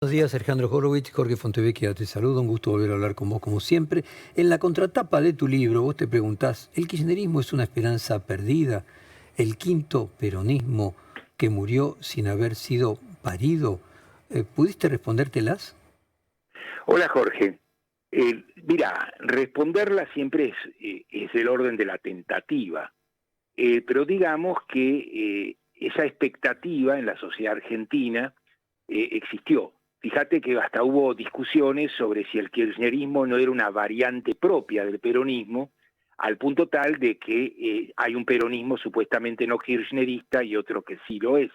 Buenos días, Alejandro Horowitz, Jorge Fontevecchia te saludo, un gusto volver a hablar con vos como siempre. En la contratapa de tu libro vos te preguntás, ¿el kirchnerismo es una esperanza perdida? ¿El quinto peronismo que murió sin haber sido parido? ¿Pudiste respondértelas? Hola Jorge. Mira, responderla siempre es del orden de la tentativa, pero digamos que esa expectativa en la sociedad argentina existió. Fíjate que hasta hubo discusiones sobre si el kirchnerismo no era una variante propia del peronismo, al punto tal de que hay un peronismo supuestamente no kirchnerista y otro que sí lo es.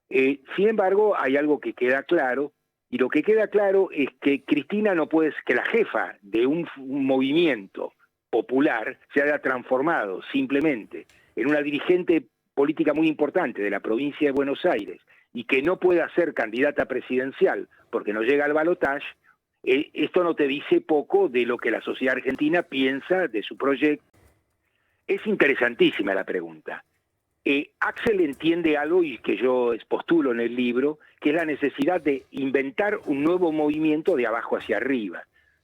Sin embargo, hay algo que queda claro, y lo que queda claro es que Cristina no puede, que la jefa de un movimiento popular se haya transformado simplemente en una dirigente política muy importante de la provincia de Buenos Aires y que no pueda ser candidata presidencial porque no llega al balotaje. Esto no te dice poco de lo que la sociedad argentina piensa de su proyecto. Es interesantísima la pregunta. Axel entiende algo y que yo postulo en el libro, que es la necesidad de inventar un nuevo movimiento de abajo hacia arriba.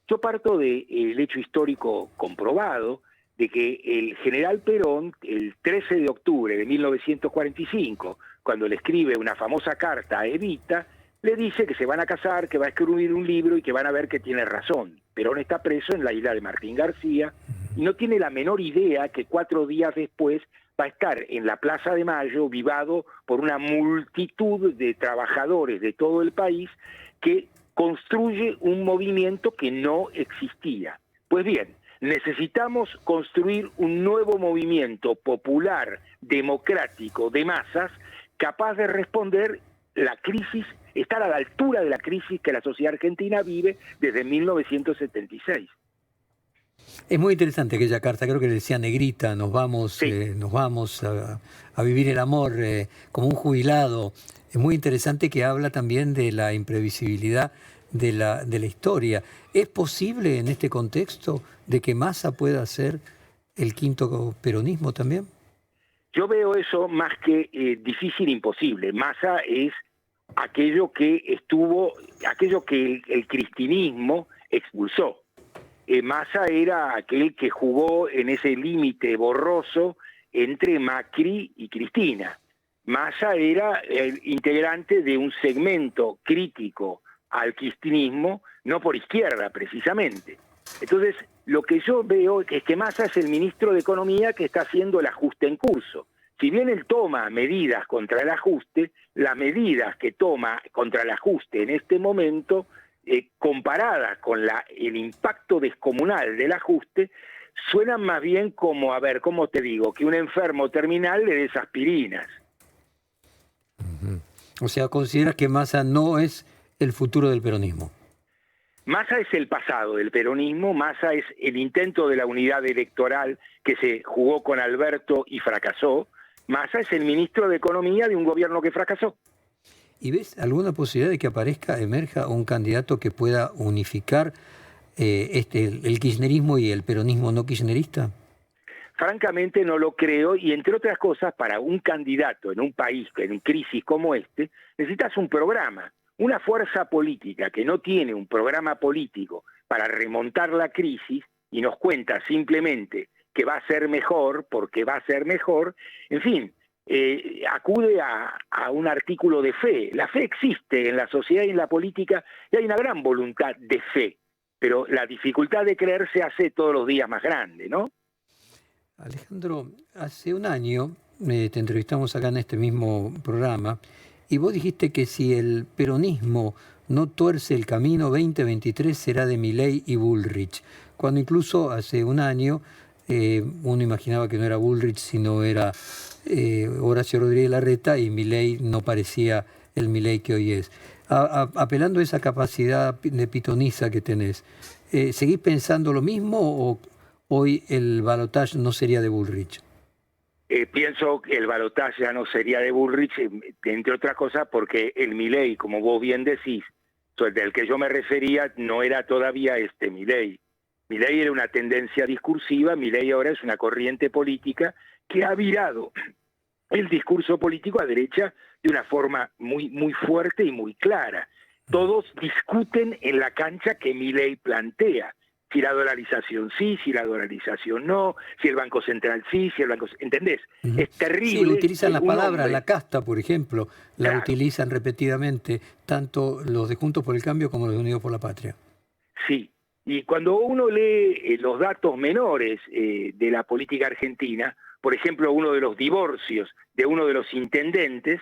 Yo parto del hecho histórico comprobado de que el general Perón, el 13 de octubre de 1945, cuando le escribe una famosa carta a Evita, le dice que se van a casar, que va a escribir un libro y que van a ver que tiene razón. Perón está preso en la isla de Martín García y no tiene la menor idea que 4 días después va a estar en la Plaza de Mayo vivado por una multitud de trabajadores de todo el país que construye un movimiento que no existía. Pues bien, necesitamos construir un nuevo movimiento popular, democrático, de masas, capaz de responder la crisis, estar a la altura de la crisis que la sociedad argentina vive desde 1976. Es muy interesante aquella carta, creo que le decía Negrita, Sí. nos vamos a vivir el amor como un jubilado. Es muy interesante que habla también de la imprevisibilidad de la historia. ¿Es posible en este contexto de que Massa pueda ser el quinto peronismo también? Yo veo eso más que difícil, imposible. Massa es aquello que el cristinismo expulsó. Massa era aquel que jugó en ese límite borroso entre Macri y Cristina. Massa era el integrante de un segmento crítico al cristinismo, no por izquierda precisamente. Entonces, lo que yo veo es que Massa es el ministro de Economía que está haciendo el ajuste en curso. Si bien él toma medidas contra el ajuste, las medidas que toma contra el ajuste en este momento, comparadas con el impacto descomunal del ajuste, suenan más bien como, a ver, ¿cómo te digo? Que un enfermo terminal le des aspirinas. O sea, ¿consideras que Massa no es el futuro del peronismo? Massa es el pasado del peronismo, Massa es el intento de la unidad electoral que se jugó con Alberto y fracasó, Massa es el ministro de Economía de un gobierno que fracasó. ¿Y ves alguna posibilidad de que aparezca, emerja un candidato que pueda unificar el kirchnerismo y el peronismo no kirchnerista? Francamente no lo creo y entre otras cosas para un candidato en un país en crisis como este necesitas un programa, una fuerza política que no tiene un programa político para remontar la crisis y nos cuenta simplemente que va a ser mejor porque va a ser mejor, en fin, acude a un artículo de fe. La fe existe en la sociedad y en la política y hay una gran voluntad de fe, pero la dificultad de creer se hace todos los días más grande, ¿no? Alejandro, hace un año te entrevistamos acá en este mismo programa y vos dijiste que si el peronismo no tuerce el camino 2023 será de Milei y Bullrich, cuando incluso hace un año uno imaginaba que no era Bullrich sino era Horacio Rodríguez Larreta y Milei no parecía el Milei que hoy es. Apelando a esa capacidad de pitoniza que tenés, ¿seguís pensando lo mismo o hoy el balotaje no sería de Bullrich? Pienso que el balotaje ya no sería de Bullrich, entre otras cosas porque el Milei, como vos bien decís, del que yo me refería, no era todavía este Milei. Milei era una tendencia discursiva, Milei ahora es una corriente política que ha virado el discurso político a derecha de una forma muy, muy fuerte y muy clara. todos discuten en la cancha que Milei plantea. Si la dolarización sí, si la dolarización no, si el Banco Central sí, si el Banco... ¿Entendés? Es terrible. Sí, utilizan las palabras, hombre, la casta, por ejemplo, la claro, utilizan repetidamente, tanto los de Juntos por el Cambio como los de Unidos por la Patria. sí. Y cuando uno lee los datos menores de la política argentina, por ejemplo, uno de los divorcios de uno de los intendentes,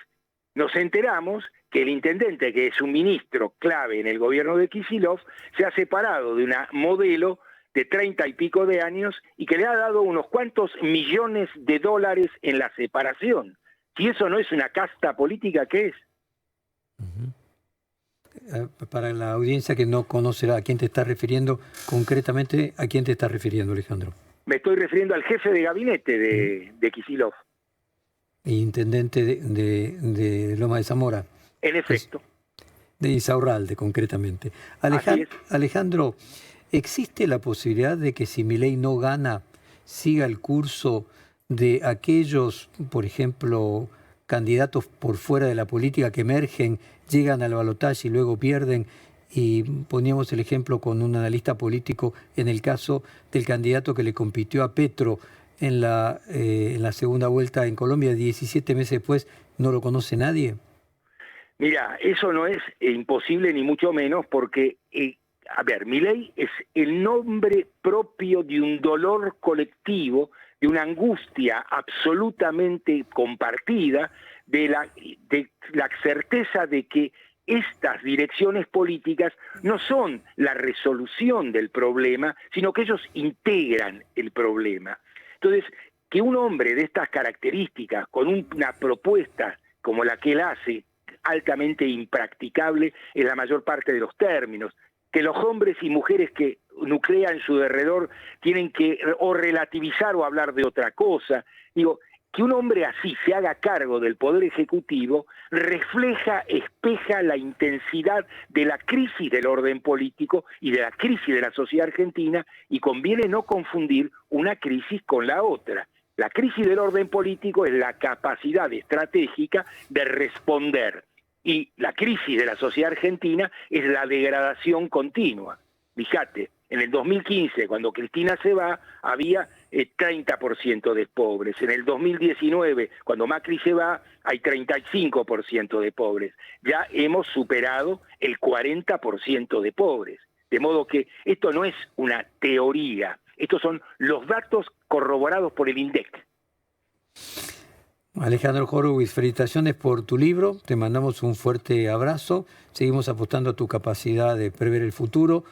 nos enteramos que el intendente, que es un ministro clave en el gobierno de Kicillof, se ha separado de una modelo de 30 y pico de años y que le ha dado unos cuantos millones de dólares en la separación. Si eso no es una casta política, ¿qué es? Para la audiencia que no conoce a quién te estás refiriendo, concretamente, ¿a quién te estás refiriendo, Alejandro? Me estoy refiriendo al jefe de gabinete de Kicillof. Intendente de Loma de Zamora. En efecto. De Insaurralde, concretamente. Alejandro, ¿existe la posibilidad de que si Milei no gana, siga el curso de aquellos, por ejemplo, candidatos por fuera de la política que emergen, llegan al balotaje y luego pierden? Y poníamos el ejemplo con un analista político en el caso del candidato que le compitió a Petro en la segunda vuelta en Colombia, 17 meses después, ¿no lo conoce nadie? Mira, eso no es imposible ni mucho menos porque, a ver, Milei es el nombre propio de un dolor colectivo, de una angustia absolutamente compartida, de la certeza de que estas direcciones políticas no son la resolución del problema, sino que ellos integran el problema. Entonces, que un hombre de estas características, con una propuesta como la que él hace, altamente impracticable en la mayor parte de los términos, que los hombres y mujeres que nuclean su derredor tienen que o relativizar o hablar de otra cosa. Digo, que un hombre así se haga cargo del Poder Ejecutivo refleja, espeja la intensidad de la crisis del orden político y de la crisis de la sociedad argentina, y conviene no confundir una crisis con la otra. La crisis del orden político es la capacidad estratégica de responder, y la crisis de la sociedad argentina es la degradación continua. Fíjate, en el 2015, cuando Cristina se va, había 30% de pobres. En el 2019, cuando Macri se va, hay 35% de pobres. Ya hemos superado el 40% de pobres. De modo que esto no es una teoría, estos son los datos corroborados por el INDEC. Alejandro Horowitz, felicitaciones por tu libro, te mandamos un fuerte abrazo, seguimos apostando a tu capacidad de prever el futuro.